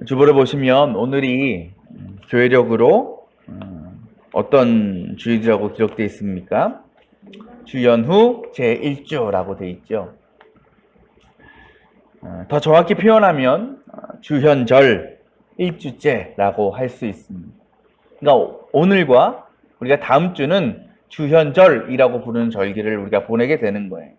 주보를 보시면 오늘이 교회력으로 어떤 주일이라고 기록되어 있습니까? 주연후 제1주라고 되어 있죠. 더 정확히 표현하면 주현절 1주째라고 할 수 있습니다. 그러니까 오늘과 우리가 다음 주는 주현절이라고 부르는 절기를 우리가 보내게 되는 거예요.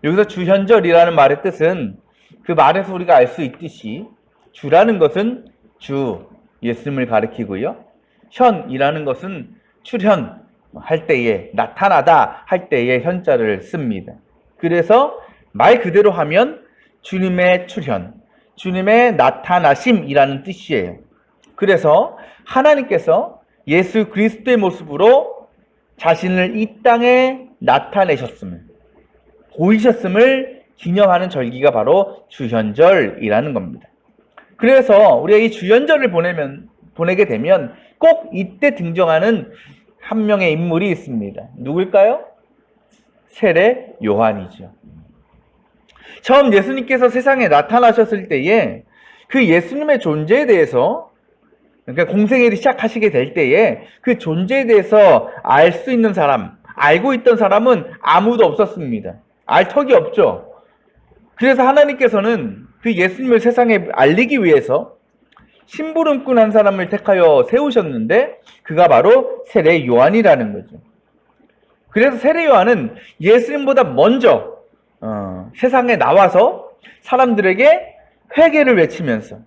여기서 주현절이라는 말의 뜻은 그 말에서 우리가 알 수 있듯이 주라는 것은 주 예수님을 가리키고요. 현이라는 것은 출현 할 때에 나타나다 할 때에 현자를 씁니다. 그래서 말 그대로 하면 주님의 출현, 주님의 나타나심이라는 뜻이에요. 그래서 하나님께서 예수 그리스도의 모습으로 자신을 이 땅에 나타내셨음을, 보이셨음을 기념하는 절기가 바로 주현절이라는 겁니다. 그래서 우리가 이 주현절을 보내게 되면 꼭 이때 등장하는 한 명의 인물이 있습니다. 누굴까요? 세례 요한이죠. 처음 예수님께서 세상에 나타나셨을 때에 그 예수님의 존재에 대해서, 그러니까 공생애를 시작하시게 될 때에 그 존재에 대해서 알 수 있는 사람, 알고 있던 사람은 아무도 없었습니다. 알 턱이 없죠. 그래서 하나님께서는 그 예수님을 세상에 알리기 위해서 심부름꾼 한 사람을 택하여 세우셨는데 그가 바로 세례 요한이라는 거죠. 그래서 세례 요한은 예수님보다 먼저 세상에 나와서 사람들에게 회개를 외치면서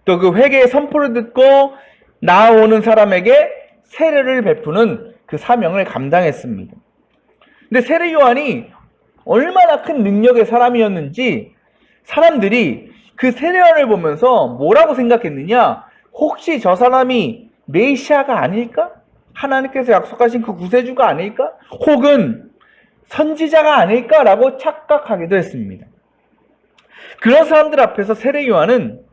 또 그 회개의 선포를 듣고 나오는 사람에게 세례를 베푸는 그 사명을 감당했습니다. 근데 세례 요한이 얼마나 큰 능력의 사람이었는지 사람들이 그 세례 요한을 보면서 뭐라고 생각했느냐? 혹시 저 사람이 메시아가 아닐까? 하나님께서 약속하신 그 구세주가 아닐까? 혹은 선지자가 아닐까라고 착각하기도 했습니다. 그런 사람들 앞에서 세례 요한은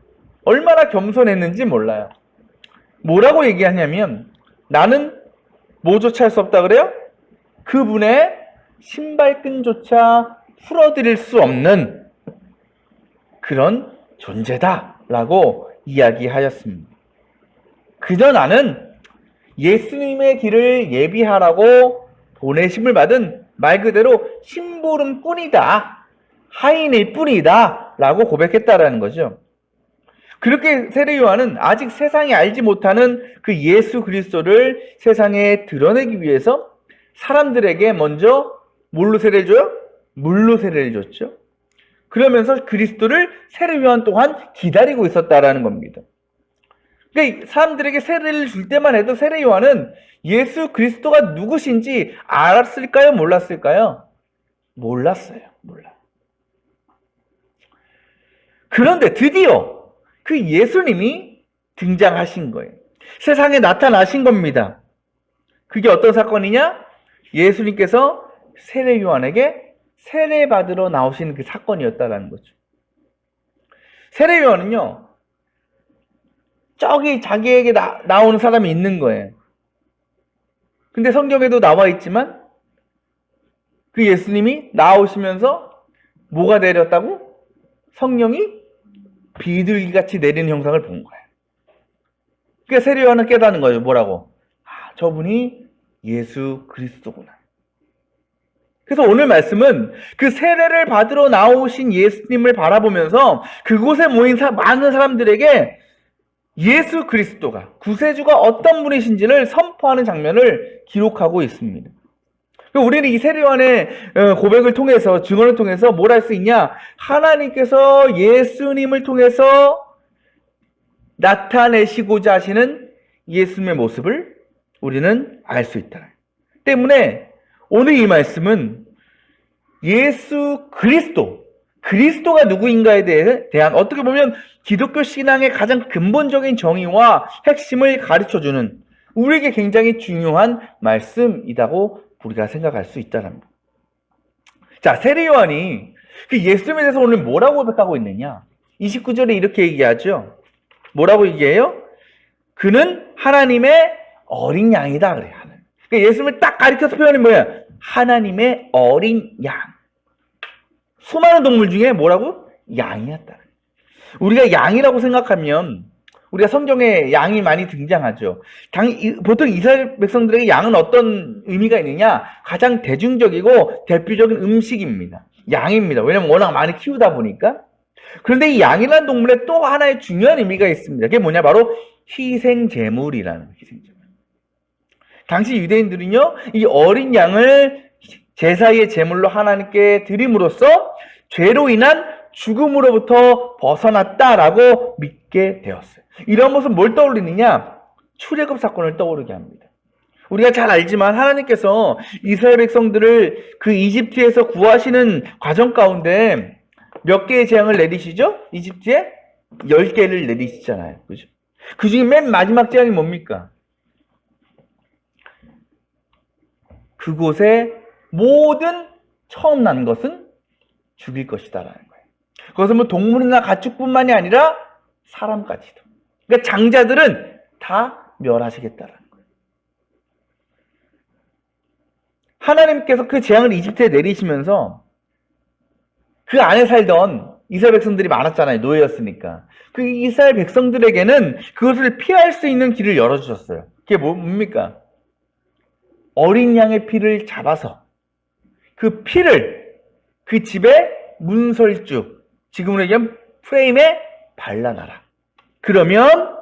얼마나 겸손했는지 몰라요. 뭐라고 얘기하냐면 나는 뭐조차 할 수 없다 그래요? 그분의 신발끈조차 풀어드릴 수 없는 그런 존재다라고 이야기하였습니다. 그저 나는 예수님의 길을 예비하라고 보내심을 받은 말 그대로 심부름꾼이다, 하인일 뿐이다 라고 고백했다라는 거죠. 그렇게 세례 요한은 아직 세상이 알지 못하는 그 예수 그리스도를 세상에 드러내기 위해서 사람들에게 먼저 뭘로 세례를 줘요? 물로 세례를 줬죠. 그러면서 그리스도를 세례 요한 또한 기다리고 있었다라는 겁니다. 그러니까 사람들에게 세례를 줄 때만 해도 세례 요한은 예수 그리스도가 누구신지 알았을까요? 몰랐을까요? 몰랐어요. 몰라. 그런데 드디어 그 예수님이 등장하신 거예요. 세상에 나타나신 겁니다. 그게 어떤 사건이냐? 예수님께서 세례 요한에게 세례받으러 나오신 그 사건이었다라는 거죠. 세례 요한은요, 저기 자기에게 나오는 사람이 있는 거예요. 근데 성경에도 나와 있지만 그 예수님이 나오시면서 뭐가 내렸다고? 성령이 비둘기같이 내리는 형상을 본 거예요. 그러니까 세례 요한은 깨닫는 거예요. 뭐라고? 저분이 예수 그리스도구나. 그래서 오늘 말씀은 그 세례를 받으러 나오신 예수님을 바라보면서 그곳에 모인 많은 사람들에게 예수 그리스도가, 구세주가 어떤 분이신지를 선포하는 장면을 기록하고 있습니다. 우리는 이 세례 요한의 고백을 통해서, 증언을 통해서 뭘 할 수 있냐? 하나님께서 예수님을 통해서 나타내시고자 하시는 예수님의 모습을 우리는 알 수 있다. 때문에 오늘 이 말씀은 예수 그리스도가 누구인가에 대한 어떻게 보면 기독교 신앙의 가장 근본적인 정의와 핵심을 가르쳐주는 우리에게 굉장히 중요한 말씀이라고 우리가 생각할 수 있다는 것. 자, 세례 요한이 그 예수님에 대해서 오늘 뭐라고 고백하고 있느냐? 29절에 이렇게 얘기하죠. 뭐라고 얘기해요? 그는 하나님의 어린 양이다 그래요. 그러니까 예수님을 딱 가리켜서 표현이 뭐야? 하나님의 어린 양. 수많은 동물 중에 뭐라고? 양이었다. 우리가 양이라고 생각하면 우리가 성경에 양이 많이 등장하죠. 보통 이스라엘 백성들에게 양은 어떤 의미가 있느냐? 가장 대중적이고 대표적인 음식입니다. 양입니다. 왜냐면 워낙 많이 키우다 보니까. 그런데 이 양이라는 동물에 또 하나의 중요한 의미가 있습니다. 그게 뭐냐? 바로 희생제물이라는 희생제물. 당시 유대인들은요, 이 어린 양을 제사의 제물로 하나님께 드림으로써 죄로 인한 죽음으로부터 벗어났다라고 믿게 되었어요. 이런 모습은 뭘 떠올리느냐? 출애굽 사건을 떠오르게 합니다. 우리가 잘 알지만 하나님께서 이스라엘 백성들을 그 이집트에서 구하시는 과정 가운데 몇 개의 재앙을 내리시죠? 이집트에 10개를 내리시잖아요. 그죠? 그 중에 맨 마지막 재앙이 뭡니까? 그곳에 모든 처음 난 것은 죽일 것이다라는 거예요. 그것은 뭐 동물이나 가축뿐만이 아니라 사람까지도. 그러니까 장자들은 다 멸하시겠다라는 거예요. 하나님께서 그 재앙을 이집트에 내리시면서 그 안에 살던 이스라엘 백성들이 많았잖아요. 노예였으니까. 그 이스라엘 백성들에게는 그것을 피할 수 있는 길을 열어주셨어요. 그게 뭡니까? 어린 양의 피를 잡아서 그 피를 그 집의 문설주, 지금으로 얘기하면 프레임에 발라놔라. 그러면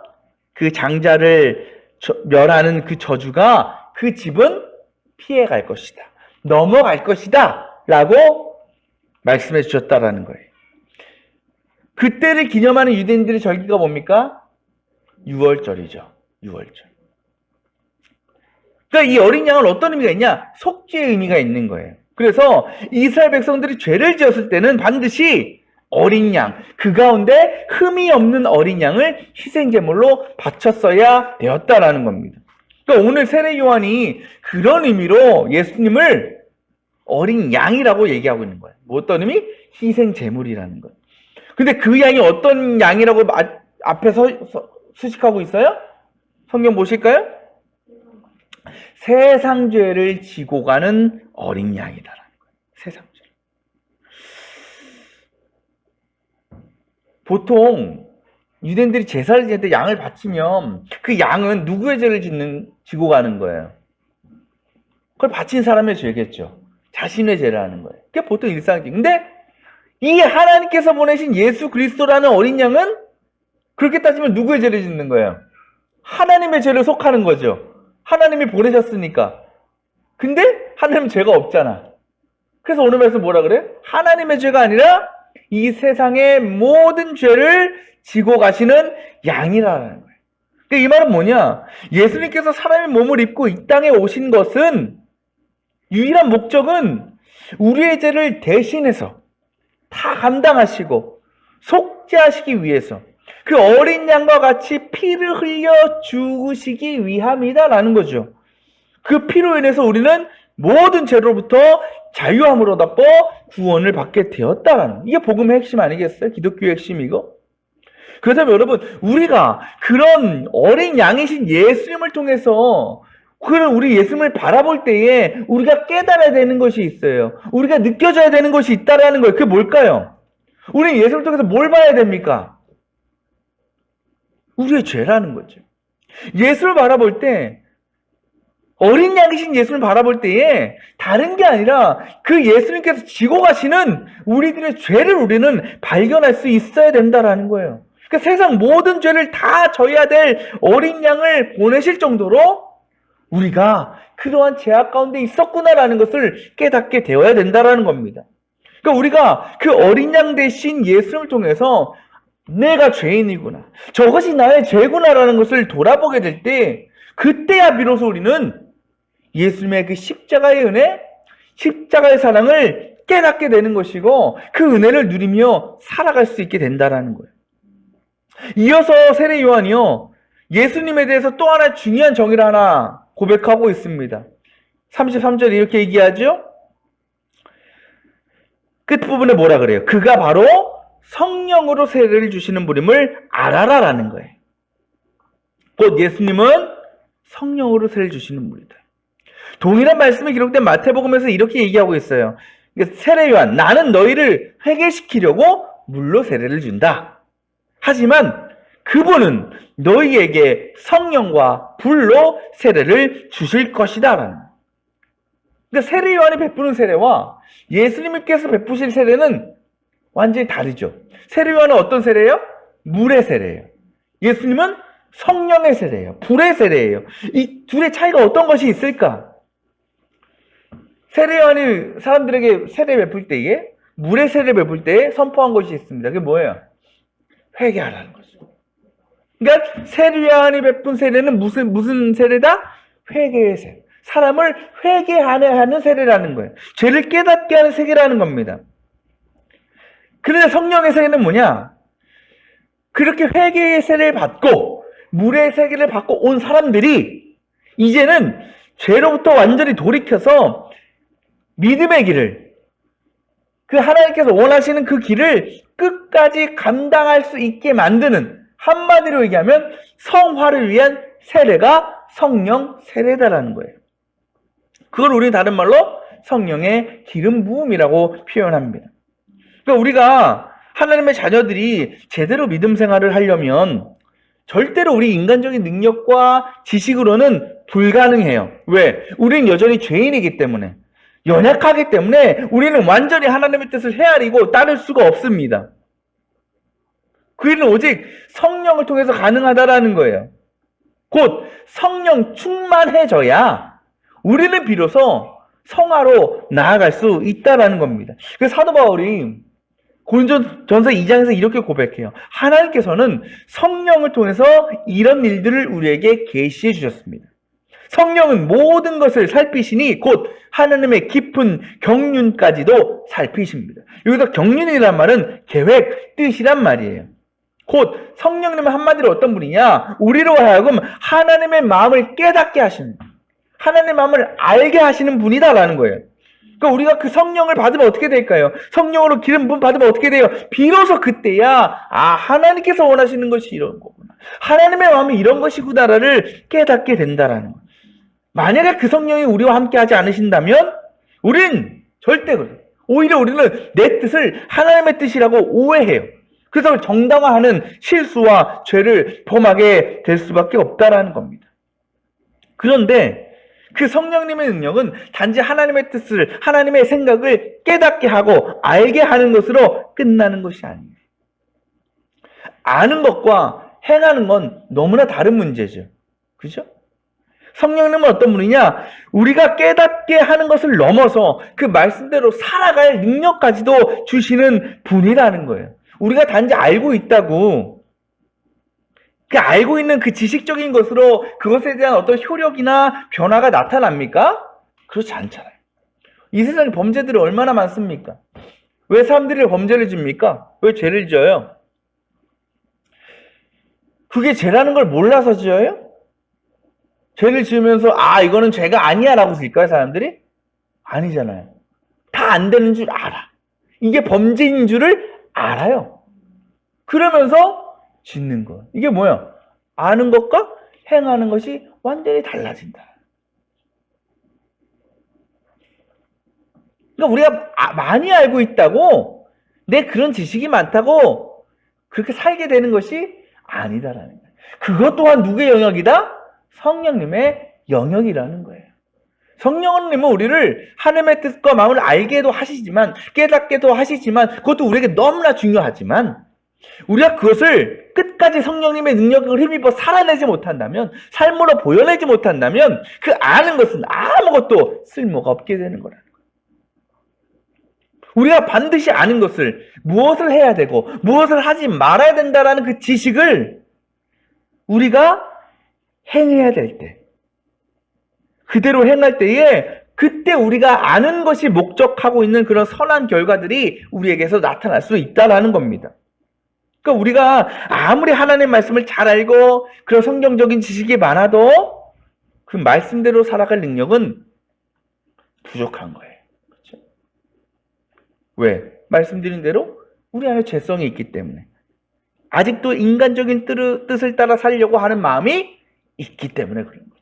그 장자를 멸하는 그 저주가 그 집은 피해갈 것이다. 넘어갈 것이다. 라고 말씀해 주셨다라는 거예요. 그때를 기념하는 유대인들의 절기가 뭡니까? 6월절이죠. 6월절. 그러니까 이 어린 양은 어떤 의미가 있냐? 속죄의 의미가 있는 거예요. 그래서 이스라엘 백성들이 죄를 지었을 때는 반드시 어린 양, 그 가운데 흠이 없는 어린 양을 희생제물로 바쳤어야 되었다라는 겁니다. 그러니까 오늘 세례 요한이 그런 의미로 예수님을 어린 양이라고 얘기하고 있는 거예요. 뭐 어떤 의미? 희생제물이라는 거예요. 근데 그 양이 어떤 양이라고 앞에 수식하고 있어요? 성경 보실까요? 세상 죄를 지고 가는 어린 양이다라는 거예요. 세상 죄. 보통 유대인들이 제사를 지낼 때 양을 바치면 그 양은 누구의 죄를 지고 가는 거예요? 그걸 바친 사람의 죄겠죠. 자신의 죄를 하는 거예요. 그게 보통 일상이지. 근데 이 하나님께서 보내신 예수 그리스도라는 어린 양은 그렇게 따지면 누구의 죄를 짓는 거예요? 하나님의 죄를 속하는 거죠. 하나님이 보내셨으니까. 근데 하나님은 죄가 없잖아. 그래서 오늘 말씀 뭐라 그래? 하나님의 죄가 아니라 이 세상의 모든 죄를 지고 가시는 양이라는 거예요. 그러니까 이 말은 뭐냐? 예수님께서 사람의 몸을 입고 이 땅에 오신 것은 유일한 목적은 우리의 죄를 대신해서 다 감당하시고 속죄하시기 위해서 그 어린 양과 같이 피를 흘려 죽으시기 위함이다라는 거죠. 그 피로 인해서 우리는 모든 죄로부터 자유함을 얻었고 구원을 받게 되었다라는, 이게 복음의 핵심 아니겠어요? 기독교의 핵심이고. 그렇다면 여러분, 우리가 그런 어린 양이신 예수님을 통해서 그런 우리 예수님을 바라볼 때에 우리가 깨달아야 되는 것이 있어요. 우리가 느껴져야 되는 것이 있다라는 거예요. 그게 뭘까요? 우리는 예수님을 통해서 뭘 봐야 됩니까? 우리의 죄라는 거죠. 예수를 바라볼 때, 어린 양이신 예수를 바라볼 때에 다른 게 아니라 그 예수님께서 지고 가시는 우리들의 죄를 우리는 발견할 수 있어야 된다라는 거예요. 그러니까 세상 모든 죄를 다 져야 될 어린 양을 보내실 정도로 우리가 그러한 죄악 가운데 있었구나라는 것을 깨닫게 되어야 된다라는 겁니다. 그러니까 우리가 그 어린 양 대신 예수님을 통해서 내가 죄인이구나, 저것이 나의 죄구나라는 것을 돌아보게 될 때, 그때야 비로소 우리는 예수님의 그 십자가의 은혜, 십자가의 사랑을 깨닫게 되는 것이고 그 은혜를 누리며 살아갈 수 있게 된다라는 거예요. 이어서 세례 요한이요, 예수님에 대해서 또 하나 중요한 정의를 하나 고백하고 있습니다. 33절에 이렇게 얘기하죠. 끝부분에 뭐라 그래요? 그가 바로 성령으로 세례를 주시는 분임을 알아라라는 거예요. 곧 예수님은 성령으로 세례를 주시는 분이다. 동일한 말씀이 기록된 마태복음에서 이렇게 얘기하고 있어요. 세례 요한, 나는 너희를 회개시키려고 물로 세례를 준다. 하지만 그분은 너희에게 성령과 불로 세례를 주실 것이다 라는. 그러니까 세례 요한이 베푸는 세례와 예수님께서 베푸실 세례는 완전히 다르죠. 세례 요한은 어떤 세례예요? 물의 세례예요. 예수님은 성령의 세례예요. 불의 세례예요. 이 둘의 차이가 어떤 것이 있을까? 세례 요한이 사람들에게 세례 베풀 때에, 물의 세례 베풀 때에 선포한 것이 있습니다. 그게 뭐예요? 회개하라는 거죠. 그러니까 세례 요한이 베푼 세례는 무슨 세례다? 회개의 세례. 사람을 회개하는 세례라는 거예요. 죄를 깨닫게 하는 세례라는 겁니다. 그런데 성령의 세례는 뭐냐? 그렇게 회개의 세례를 받고 물의 세례를 받고 온 사람들이 이제는 죄로부터 완전히 돌이켜서 믿음의 길을, 그 하나님께서 원하시는 그 길을 끝까지 감당할 수 있게 만드는, 한마디로 얘기하면 성화를 위한 세례가 성령 세례다라는 거예요. 그걸 우리는 다른 말로 성령의 기름 부음이라고 표현합니다. 그러니까 우리가 하나님의 자녀들이 제대로 믿음 생활을 하려면 절대로 우리 인간적인 능력과 지식으로는 불가능해요. 왜? 우리는 여전히 죄인이기 때문에, 연약하기 때문에 우리는 완전히 하나님의 뜻을 헤아리고 따를 수가 없습니다. 그 일은 오직 성령을 통해서 가능하다라는 거예요. 곧 성령 충만해져야 우리는 비로소 성화로 나아갈 수 있다라는 겁니다. 그래서 사도 바울이 고린도전서 2장에서 이렇게 고백해요. 하나님께서는 성령을 통해서 이런 일들을 우리에게 계시해 주셨습니다. 성령은 모든 것을 살피시니 곧 하나님의 깊은 경륜까지도 살피십니다. 여기서 경륜이란 말은 계획, 뜻이란 말이에요. 곧 성령님은 한마디로 어떤 분이냐? 우리로 하여금 하나님의 마음을 깨닫게 하십니다. 하나님의 마음을 알게 하시는 분이다라는 거예요. 그러니까 우리가 그 성령을 받으면 어떻게 될까요? 성령으로 기름 부음 받으면 어떻게 돼요? 비로소 그때야 하나님께서 원하시는 것이 이런 거구나, 하나님의 마음이 이런 것이구나를 깨닫게 된다라는 거예요. 만약에 그 성령이 우리와 함께 하지 않으신다면 우린 절대 그래요. 오히려 우리는 내 뜻을 하나님의 뜻이라고 오해해요. 그래서 정당화하는 실수와 죄를 범하게 될 수밖에 없다라는 겁니다. 그런데 그 성령님의 능력은 단지 하나님의 뜻을, 하나님의 생각을 깨닫게 하고 알게 하는 것으로 끝나는 것이 아니에요. 아는 것과 행하는 건 너무나 다른 문제죠. 그죠? 성령님은 어떤 분이냐? 우리가 깨닫게 하는 것을 넘어서 그 말씀대로 살아갈 능력까지도 주시는 분이라는 거예요. 우리가 단지 알고 있다고, 그 알고 있는 그 지식적인 것으로 그것에 대한 어떤 효력이나 변화가 나타납니까? 그렇지 않잖아요. 이 세상에 범죄들이 얼마나 많습니까? 왜 사람들이 범죄를 짓니까? 왜 죄를 지어요? 그게 죄라는 걸 몰라서 지어요? 죄를 지으면서 이거는 죄가 아니야 라고 질까요, 사람들이? 아니잖아요. 다 안 되는 줄 알아. 이게 범죄인 줄을 알아요. 그러면서 짓는 거. 이게 뭐야? 아는 것과 행하는 것이 완전히 달라진다. 그러니까 우리가 많이 알고 있다고, 내 그런 지식이 많다고 그렇게 살게 되는 것이 아니다라는 거예요. 그것 또한 누구의 영역이다? 성령님의 영역이라는 거예요. 성령님은 우리를 하나님의 뜻과 마음을 알게도 하시지만, 깨닫게도 하시지만, 그것도 우리에게 너무나 중요하지만, 우리가 그것을 끝까지 성령님의 능력을 힘입어 살아내지 못한다면, 삶으로 보여내지 못한다면, 그 아는 것은 아무것도 쓸모가 없게 되는 거라는 거예요. 우리가 반드시 아는 것을, 무엇을 해야 되고 무엇을 하지 말아야 된다라는 그 지식을 우리가 행해야 될 때, 그대로 행할 때에 그때 우리가 아는 것이 목적하고 있는 그런 선한 결과들이 우리에게서 나타날 수 있다라는 겁니다. 그러니까 우리가 아무리 하나님의 말씀을 잘 알고 그런 성경적인 지식이 많아도 그 말씀대로 살아갈 능력은 부족한 거예요. 그렇죠? 왜? 말씀드린 대로 우리 안에 죄성이 있기 때문에, 아직도 인간적인 뜻을 따라 살려고 하는 마음이 있기 때문에 그런 거죠.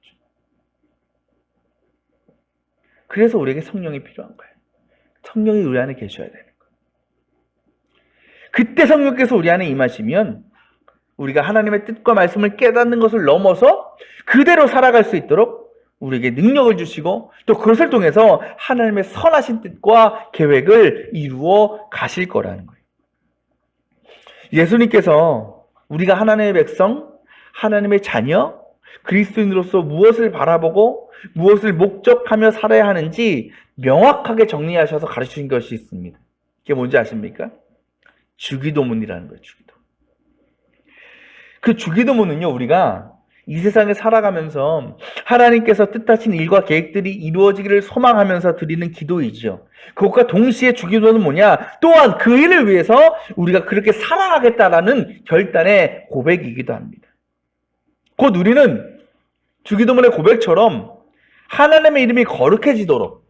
그래서 우리에게 성령이 필요한 거예요. 성령이 우리 안에 계셔야 되는 거예요. 그때 성령께서 우리 안에 임하시면 우리가 하나님의 뜻과 말씀을 깨닫는 것을 넘어서 그대로 살아갈 수 있도록 우리에게 능력을 주시고 또 그것을 통해서 하나님의 선하신 뜻과 계획을 이루어 가실 거라는 거예요. 예수님께서 우리가 하나님의 백성, 하나님의 자녀, 그리스도인으로서 무엇을 바라보고 무엇을 목적하며 살아야 하는지 명확하게 정리하셔서 가르치신 것이 있습니다. 그게 뭔지 아십니까? 주기도문이라는 거예요. 주기도. 그 주기도문은요, 우리가 이 세상에 살아가면서 하나님께서 뜻하신 일과 계획들이 이루어지기를 소망하면서 드리는 기도이죠. 그것과 동시에 주기도는 뭐냐? 또한 그 일을 위해서 우리가 그렇게 살아가겠다라는 결단의 고백이기도 합니다. 곧 우리는 주기도문의 고백처럼 하나님의 이름이 거룩해지도록,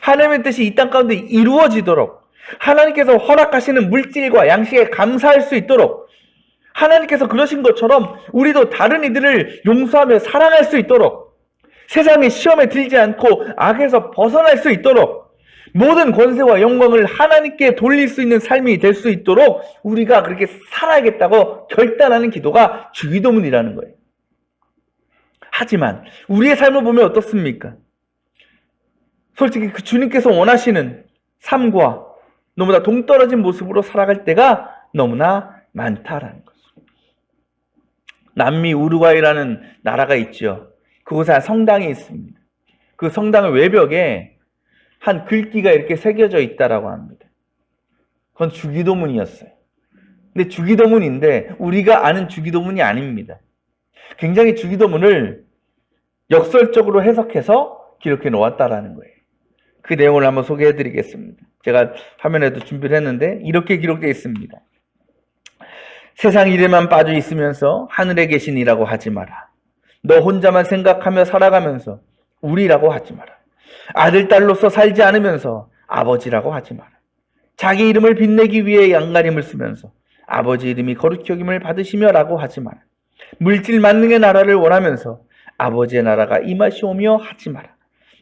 하나님의 뜻이 이 땅 가운데 이루어지도록, 하나님께서 허락하시는 물질과 양식에 감사할 수 있도록, 하나님께서 그러신 것처럼 우리도 다른 이들을 용서하며 사랑할 수 있도록, 세상의 시험에 들지 않고 악에서 벗어날 수 있도록, 모든 권세와 영광을 하나님께 돌릴 수 있는 삶이 될 수 있도록 우리가 그렇게 살아야겠다고 결단하는 기도가 주기도문이라는 거예요. 하지만 우리의 삶을 보면 어떻습니까? 솔직히 그 주님께서 원하시는 삶과 너무나 동떨어진 모습으로 살아갈 때가 너무나 많다라는 거죠. 남미 우루과이라는 나라가 있죠. 그곳에 한 성당이 있습니다. 그 성당의 외벽에 한 글귀가 이렇게 새겨져 있다라고 합니다. 그건 주기도문이었어요. 근데 주기도문인데 우리가 아는 주기도문이 아닙니다. 굉장히 주기도문을 역설적으로 해석해서 기록해 놓았다라는 거예요. 그 내용을 한번 소개해 드리겠습니다. 제가 화면에도 준비를 했는데 이렇게 기록되어 있습니다. 세상 일에만 빠져 있으면서 하늘에 계신 이라고 하지 마라. 너 혼자만 생각하며 살아가면서 우리라고 하지 마라. 아들, 딸로서 살지 않으면서 아버지라고 하지 마라. 자기 이름을 빛내기 위해 양가림을 쓰면서 아버지 이름이 거룩히 여김을 받으시며라고 하지 마라. 물질 만능의 나라를 원하면서 아버지의 나라가 임하시오며 하지 마라.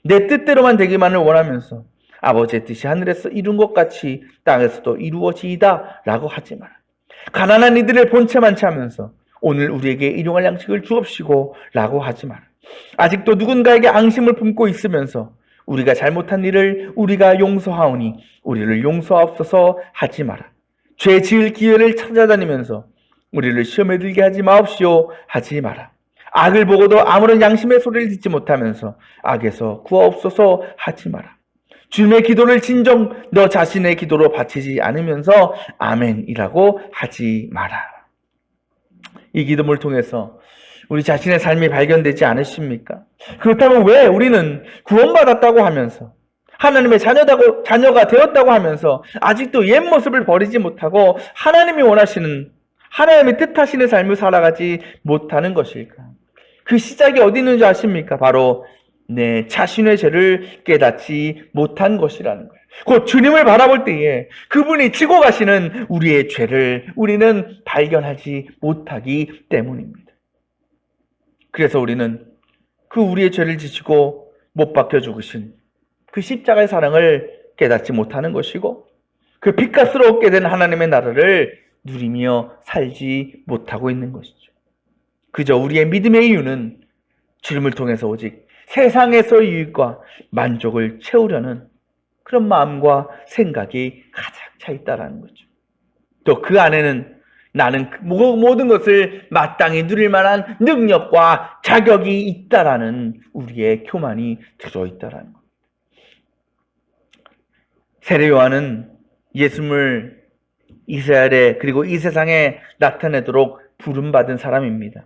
내 뜻대로만 되기만을 원하면서 아버지의 뜻이 하늘에서 이룬 것 같이 땅에서도 이루어지이다 라고 하지 마라. 가난한 이들을 본체만 차면서 오늘 우리에게 일용할 양식을 주옵시고 라고 하지 마라. 아직도 누군가에게 앙심을 품고 있으면서 우리가 잘못한 일을 우리가 용서하오니 우리를 용서하옵소서 하지 마라. 죄 지을 기회를 찾아다니면서 우리를 시험에 들게 하지 마옵시오 하지 마라. 악을 보고도 아무런 양심의 소리를 듣지 못하면서 악에서 구하옵소서 하지 마라. 주님의 기도를 진정 너 자신의 기도로 바치지 않으면서 아멘이라고 하지 마라. 이 기도를 통해서 우리 자신의 삶이 발견되지 않으십니까? 그렇다면 왜 우리는 구원받았다고 하면서 하나님의 자녀가 되었다고 하면서 아직도 옛 모습을 버리지 못하고 하나님이 원하시는 하나님의 뜻하시는 삶을 살아가지 못하는 것일까? 그 시작이 어디 있는지 아십니까? 바로 내 자신의 죄를 깨닫지 못한 것이라는 거예요. 곧 주님을 바라볼 때에 그분이 지고 가시는 우리의 죄를 우리는 발견하지 못하기 때문입니다. 그래서 우리는 그 우리의 죄를 지시고 못 박혀 죽으신 그 십자가의 사랑을 깨닫지 못하는 것이고 그 빛값으로 얻게 된 하나님의 나라를 누리며 살지 못하고 있는 것이죠. 그저 우리의 믿음의 이유는 주님을 통해서 오직 세상에서의 유익과 만족을 채우려는 그런 마음과 생각이 가득 차 있다는 거죠. 또 그 안에는 나는 모든 것을 마땅히 누릴 만한 능력과 자격이 있다라는 우리의 교만이 들어있다라는 겁니다. 세례 요한은 예수님을 이스라엘에 그리고 이 세상에 나타내도록 부름받은 사람입니다.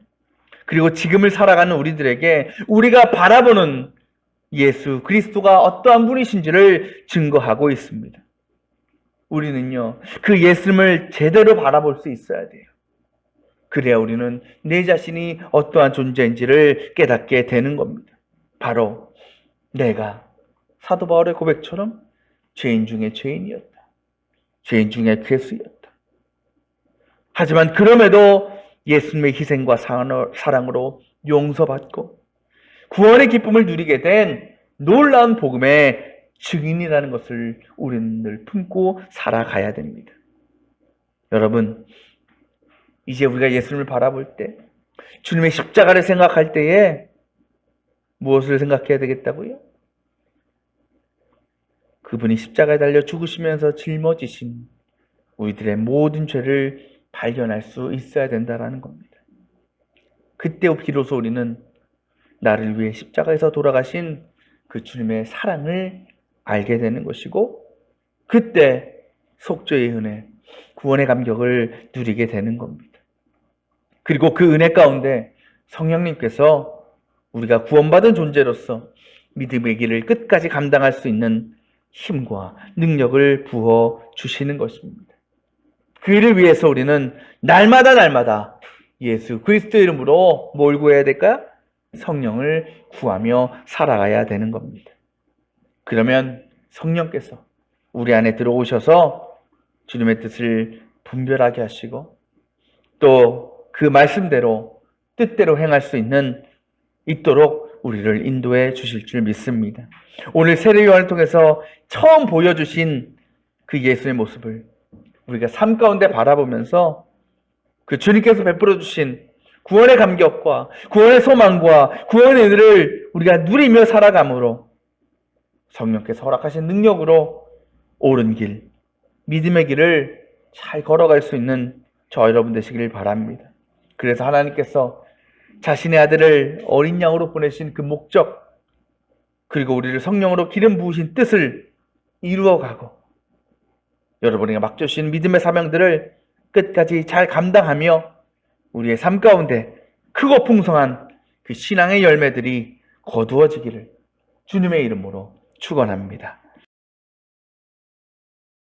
그리고 지금을 살아가는 우리들에게 우리가 바라보는 예수 그리스도가 어떠한 분이신지를 증거하고 있습니다. 우리는요, 그 예수님을 제대로 바라볼 수 있어야 돼요. 그래야 우리는 내 자신이 어떠한 존재인지를 깨닫게 되는 겁니다. 바로 내가 사도 바울의 고백처럼 죄인 중에 죄인이었다. 죄인 중에 괴수였다. 하지만 그럼에도 예수님의 희생과 사랑으로 용서받고 구원의 기쁨을 누리게 된 놀라운 복음의 증인이라는 것을 우리는 늘 품고 살아가야 됩니다. 여러분, 이제 우리가 예수님을 바라볼 때, 주님의 십자가를 생각할 때에 무엇을 생각해야 되겠다고요? 그분이 십자가에 달려 죽으시면서 짊어지신 우리들의 모든 죄를 발견할 수 있어야 된다는 겁니다. 그때 비로소 우리는 나를 위해 십자가에서 돌아가신 그 주님의 사랑을 알게 되는 것이고, 그때 속죄의 은혜, 구원의 감격을 누리게 되는 겁니다. 그리고 그 은혜 가운데 성령님께서 우리가 구원받은 존재로서 믿음의 길을 끝까지 감당할 수 있는 힘과 능력을 부어 주시는 것입니다. 그를 위해서 우리는 날마다 예수 그리스도의 이름으로 뭘 구해야 될까요? 성령을 구하며 살아가야 되는 겁니다. 그러면 성령께서 우리 안에 들어오셔서 주님의 뜻을 분별하게 하시고 또 그 말씀대로 뜻대로 행할 수 있도록 우리를 인도해 주실 줄 믿습니다. 오늘 세례 요한을 통해서 처음 보여주신 그 예수의 모습을 우리가 삶 가운데 바라보면서 그 주님께서 베풀어 주신 구원의 감격과 구원의 소망과 구원의 은혜를 우리가 누리며 살아감으로 성령께서 허락하신 능력으로 옳은 길, 믿음의 길을 잘 걸어갈 수 있는 저 여러분 되시길 바랍니다. 그래서 하나님께서 자신의 아들을 어린 양으로 보내신 그 목적, 그리고 우리를 성령으로 기름 부으신 뜻을 이루어가고 여러분에게 맡겨주신 믿음의 사명들을 끝까지 잘 감당하며 우리의 삶 가운데 크고 풍성한 그 신앙의 열매들이 거두어지기를 주님의 이름으로 축원합니다.